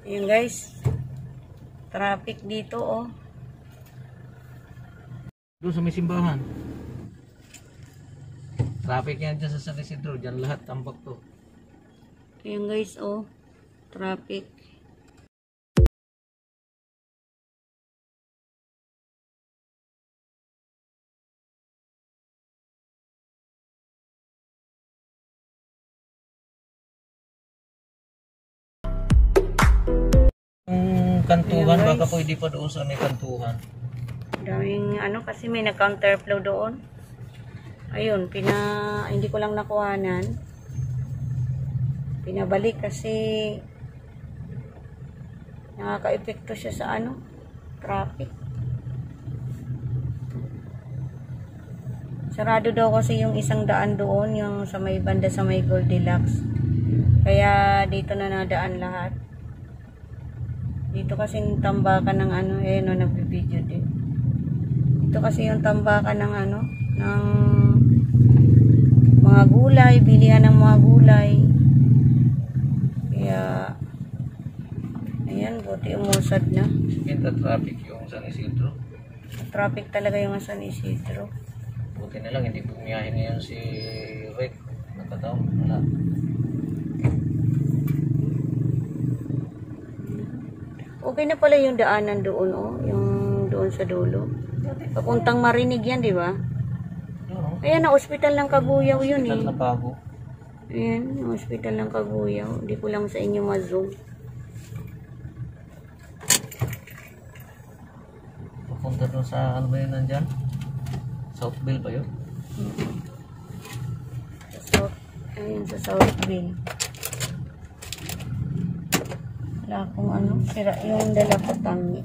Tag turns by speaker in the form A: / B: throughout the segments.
A: Ayan guys, traffic dito oh.
B: Doon sa may simbahan. Traffic yan dyan sa San Isidro. Dyan lahat tambak to.
A: Ayan guys oh, traffic.
B: Kantuhan,
A: Ayan,
B: baka
A: guys.
B: pwede pa doon sa may kantuhan.
A: Daming ano kasi may nag-counterflow doon. Ayun, hindi ko lang nakuhanan. Pinabalik kasi nakaka-epekto siya sa ano, traffic. Sarado daw kasi yung isang daan doon, yung sa may banda sa may Goldilocks. Kaya dito na nadaan lahat. Dito kasi yung tambakan ng ano, no, nagbibideo din. Dito kasi yung tambakan ng ano, ng mga gulay, bilihan ng mga gulay. Kaya, ayan, buti umusad na.
B: Kita traffic yung San Isidro.
A: Traffic talaga yung San Isidro.
B: Buti na lang, hindi bumiyahin ngayon si Rick. Nakataon, wala.
A: Okay na pala yung daanan doon, oh. Yung doon sa dulo. Papuntang Marinig yan, di ba? Ayan, na ospital ng Kaguyaw yun eh.
B: Hospital na bago.
A: Ayan, yung ospital ng Kaguyaw. Hindi ko lang sa inyo ma-zoom.
B: Papunta doon sa, ano ba yun nandyan? Southville ba yun?
A: Ayun, sa Southville. Wala akong ano, sira yung dala ko tangi.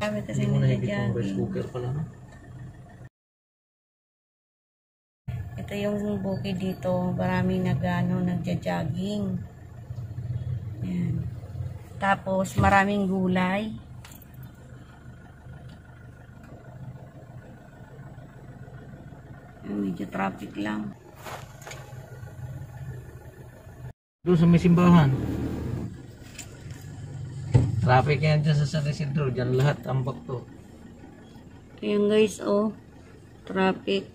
A: Sabi kasi
B: Hindi mo na higit yung rice
A: nagja-jogging.
B: cooker pala, no?
A: Ito yung bukid dito. Maraming nagja-jogging. Ayan. Tapos maraming gulay. Medyo traffic lang.
B: Doon sa may simbahan. Traffic yan dyan sa San Isidro. Dyan lahat tambak to.
A: Ayan guys, oh. Traffic.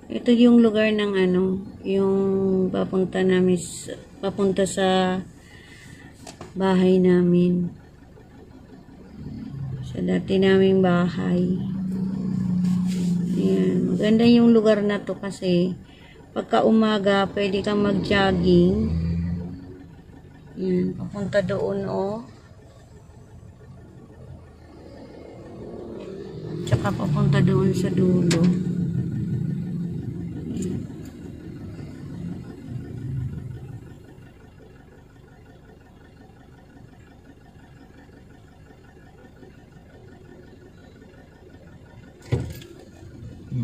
A: Ito yung lugar ng ano, yung papunta sa bahay namin. Sa dati naming bahay. Ayan. Maganda yung lugar na to kasi pagka umaga, pwede kang mag-jogging. Ayan. Papunta doon, oh. Tsaka papunta doon sa dulo.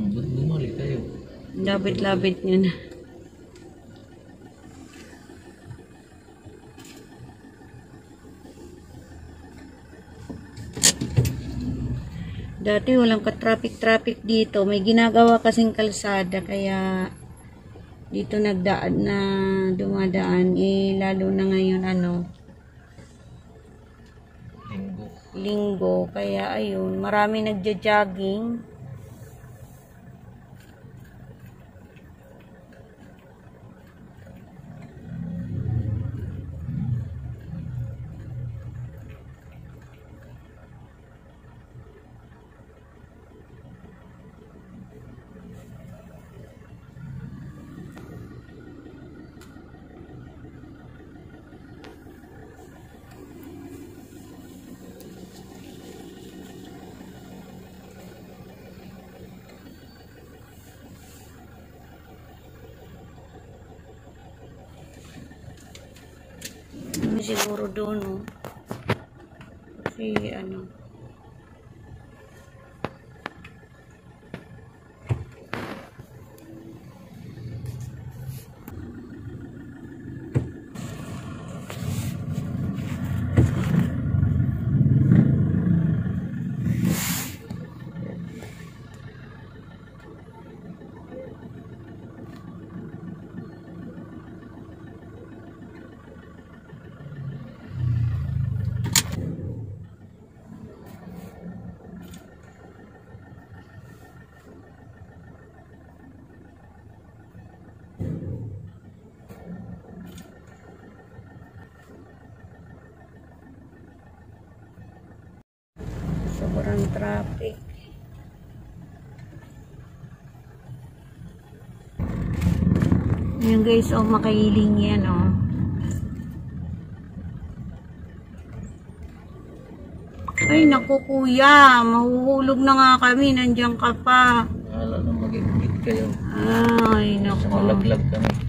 B: Bumalik kayo.
A: Labit-labit niya na. Dati walang ka-traffic dito. May ginagawa kasing kalsada kaya dito nagdaan na dumadaan. Lalo na ngayon linggo. Kaya ayun, marami nagja-jogging. siguro doon, oh. Kasi ano, sobrang traffic. Ayan guys, oh, makailing yan, oh. Ay, naku kuya, mahuhulog na nga kami, nandiyan ka pa.
B: Wala na mag-ibig kayo.
A: Ay, naku.
B: Sa malaglag kami.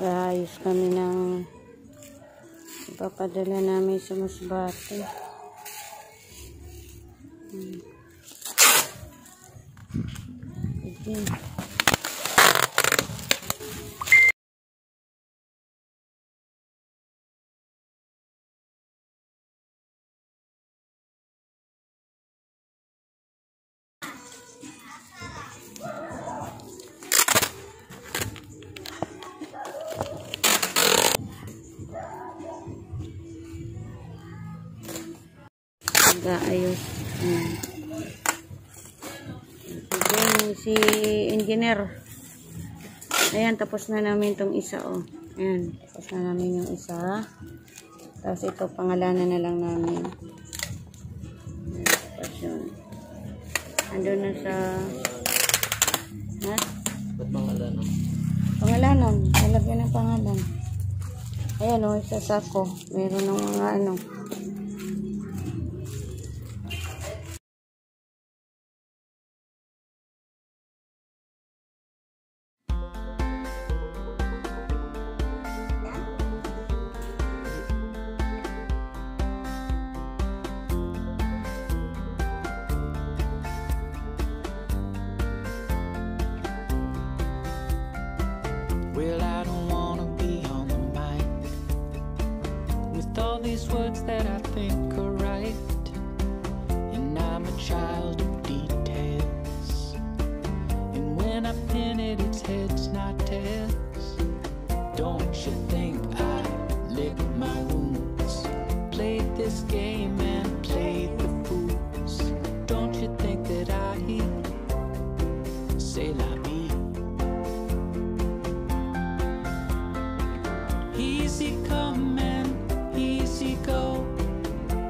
A: Ayos kami ng ipapadala namin sa Masbate. Okay. Ayos. Okay, si engineer. Ayan, tapos na namin tong isa, oh. Ayan, tapos na namin yung isa. Tapos ito, pangalanan na lang namin. Tapos yun. Andun na sa... Ha?
B: Ba't pangalanan?
A: Pangalanan. Lalagyan ng pangalan. Ayan, oh, isa sako. Meron ng mga ano...
C: Well, I don't wanna be on the mic with all these words that I think are right, and I'm a child of details, and when I pin it, it's heads, not tails. Don't you think I lick my wounds, played this game and played the fools? Don't you think that I say la vie? Easy come and easy go.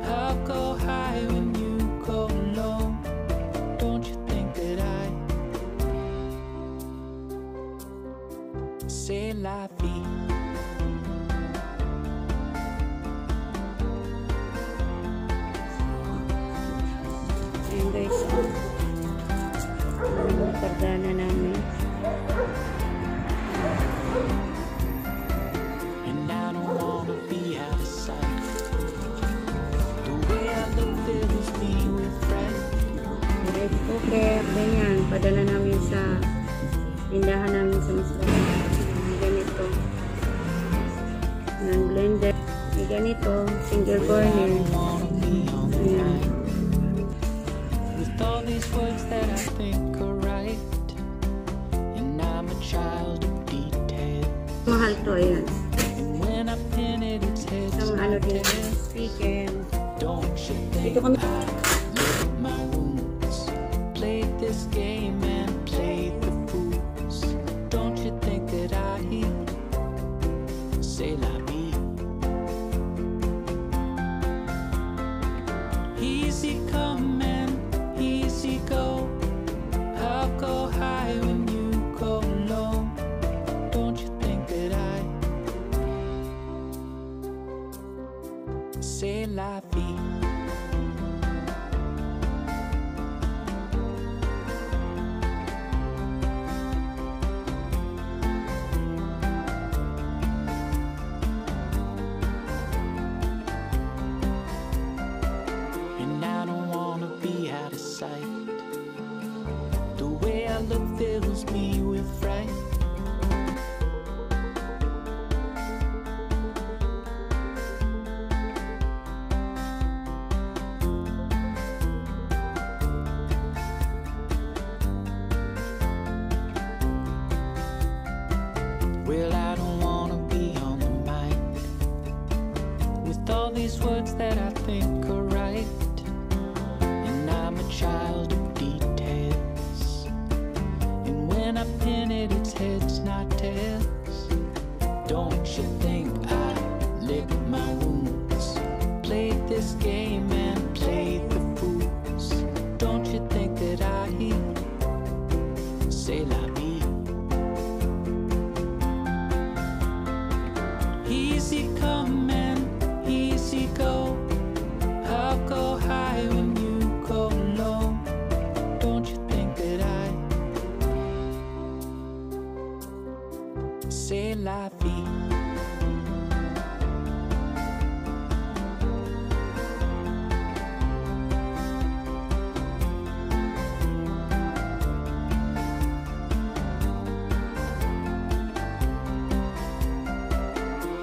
C: I'll go high when you go low. Don't you think that I say la vie?
A: Ayan guys, pagdana namin.
C: And I don't wanna be out of sight. The way I look fills me with fright.
A: Rice cooker, ganyan. Padala namin sa tindahan namin sa Masbate. Ganito. Ng blender. May ganito. Single burner. Ayan.
C: With all these words that I think are right, and I'm a child of detail.
A: Mahal to, ayan.
C: And when I pin it, it's heads,
A: Isang ano
C: not
A: din.
C: tails.
A: Chicken.
C: Don't you think
A: Ito kami.
C: I lick my wounds, played this game and played the fools. Don't you think that I say la vie? Easy come and easy go. I'll go high when you go low. Don't you think that I say la vie? And I don't wanna be out of sight. The way I look fills me with fright. Well, I don't wanna be on the mic with all these words that I think are right. And I'm a child of details, and when I pin it, it's heads, not tails. Don't you think I lick my wounds, played this game and played the fools? Don't you think that I say la vie? Easy come and easy go. I'll go high when you go low. Don't you think that I say la vie?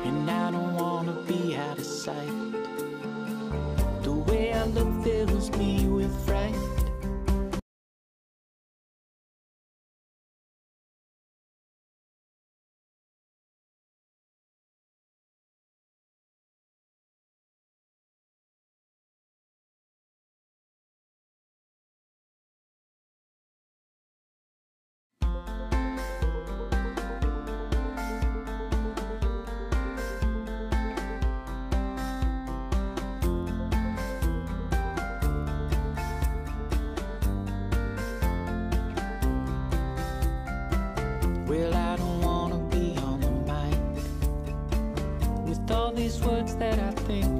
C: And I don't wanna be out of sight. The way I look fills me with fright. Well, I don't wanna be on the mic with all these words that I think